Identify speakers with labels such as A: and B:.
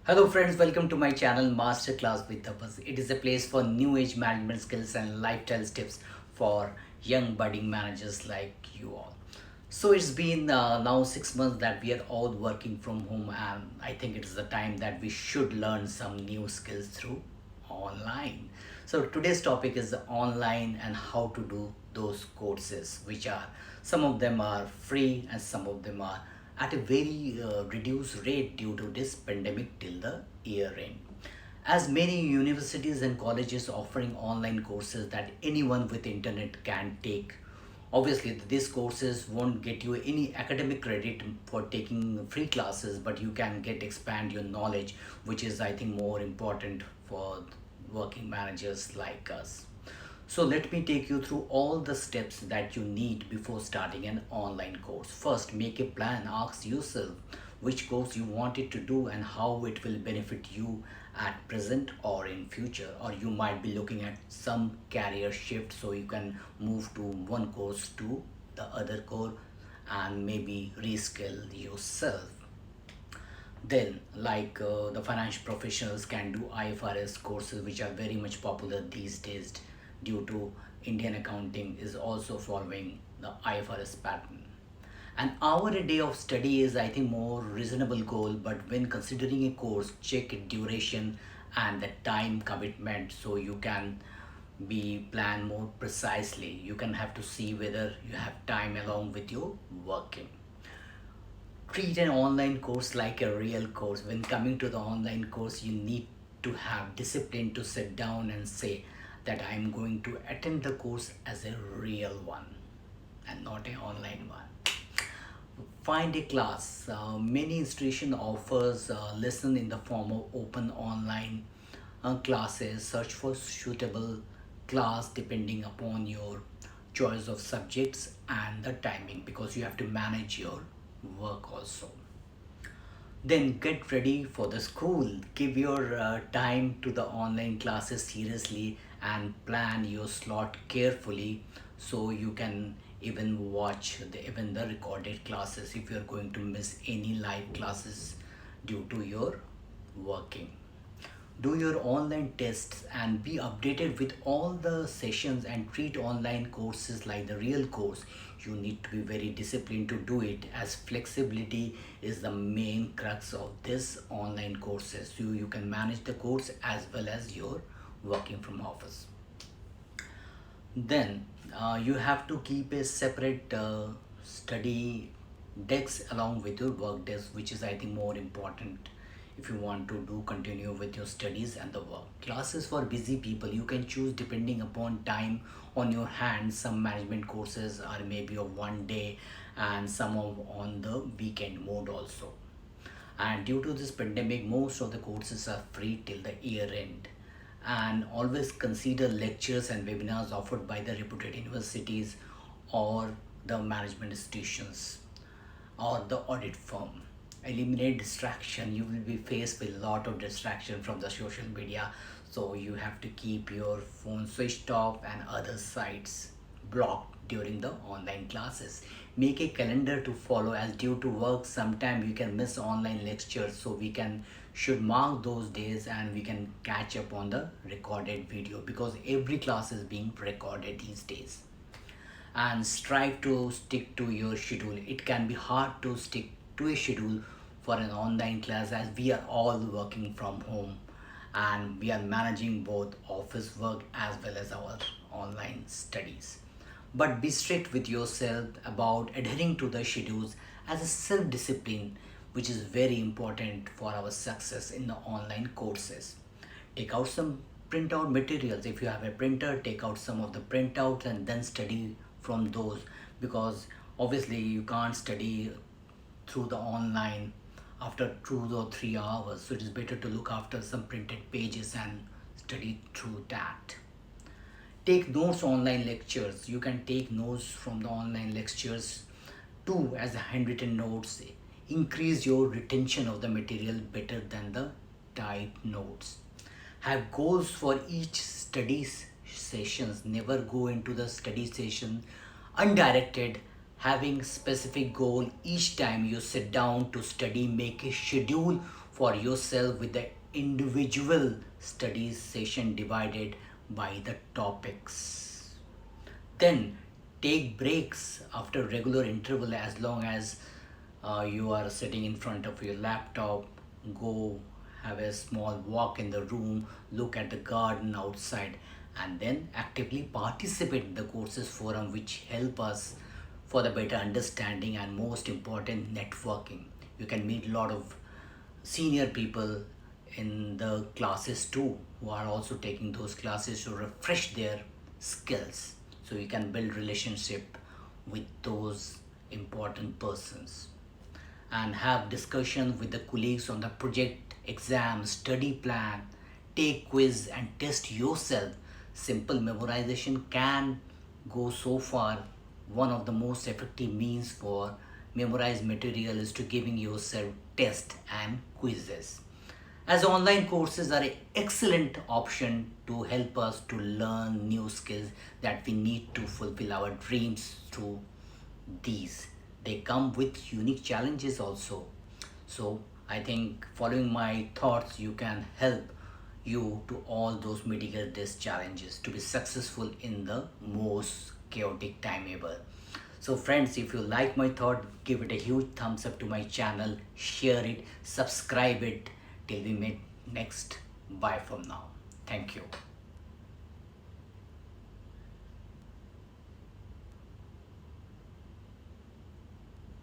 A: Hello friends, welcome to my channel Masterclass with Tapas. It is a place for new age management skills and lifestyle tips for young budding managers like you all. So it's been now 6 months that we are all working from home, and I think it is the time that we should learn some new skills through online. So today's topic is online and how to do those courses, which are some of them are free and some of them are at a very reduced rate due to this pandemic till the year end. As many universities and colleges offering online courses that anyone with internet can take. Obviously, these courses won't get you any academic credit for taking free classes, but you can get expand your knowledge, which is I think more important for working managers like us. So let me take you through all the steps that you need before starting an online course. First, make a plan. Ask yourself which course you want it to do and how it will benefit you at present or in future. Or you might be looking at some career shift, so you can move to one course to the other course and maybe reskill yourself. Then, the financial professionals can do IFRS courses, which are very much popular these days due to Indian accounting is also following the IFRS pattern. An hour a day of study is, I think, more reasonable goal, but when considering a course, check duration and the time commitment so you can be plan more precisely. You can have to see whether you have time along with your working. Treat an online course like a real course. When coming to the online course, you need to have discipline to sit down and say that I'm going to attend the course as a real one and not an online one. Find a class. Many institution offers lesson in the form of open online classes. Search for suitable class depending upon your choice of subjects and the timing, because you have to manage your work also. Then get ready for the school. Give your time to the online classes seriously and plan your slot carefully so you can even watch even the recorded classes if you're going to miss any live classes due to your working. Do your online tests and be updated with all the sessions and treat online courses like the real course. You need to be very disciplined to do it, as flexibility is the main crux of this online courses. You can manage the course as well as your working from office. Then you have to keep a separate study decks along with your work desk, which is I think more important if you want to do continue with your studies and the work. Classes for busy people, you can choose depending upon time on your hands. Some management courses are maybe of one day and some of on the weekend mode also. And due to this pandemic, most of the courses are free till the year end. And always consider lectures and webinars offered by the reputed universities or the management institutions or the audit firm. Eliminate distraction. You will be faced with a lot of distraction from the social media, so you have to keep your phone switched off and other sites blocked during the online classes. Make a calendar to follow, as due to work sometime you can miss online lectures, so we can should mark those days and we can catch up on the recorded video, because every class is being recorded these days. And strive to stick to your schedule. It can be hard to stick to a schedule for an online class, as we are all working from home and we are managing both office work as well as our online studies. But be strict with yourself about adhering to the schedules as a self discipline, which is very important for our success in the online courses. Take out some printout materials. If you have a printer, take out some of the printouts and then study from those, because obviously you can't study through the online after 2 or 3 hours, so it is better to look after some printed pages and study through that. Take notes online lectures. You can take notes from the online lectures too as handwritten notes. Increase your retention of the material better than the typed notes. Have goals for each sessions. Never go into the study session undirected. Having specific goal each time you sit down to study. Make a schedule for yourself with the individual study session divided by the topics. Then take breaks after regular interval as long as you are sitting in front of your laptop. Go have a small walk in the room, look at the garden outside, and then actively participate in the courses forum, which help us for the better understanding and most important networking. You can meet a lot of senior people in the classes too who are also taking those classes to refresh their skills, so you can build relationship with those important persons and have discussion with the colleagues on the project, exam, study plan, take quiz and test yourself. Simple memorization can go so far. One of the most effective means for memorize material is to giving yourself test and quizzes, as online courses are an excellent option to help us to learn new skills that we need to fulfill our dreams through these. They come with unique challenges also. So I think following my thoughts, you can help you to all those mitigate these challenges to be successful in the most chaotic time ever. So friends, if you like my thought, give it a huge thumbs up to my channel, share it, subscribe it. Till we meet next. Bye from now. Thank you.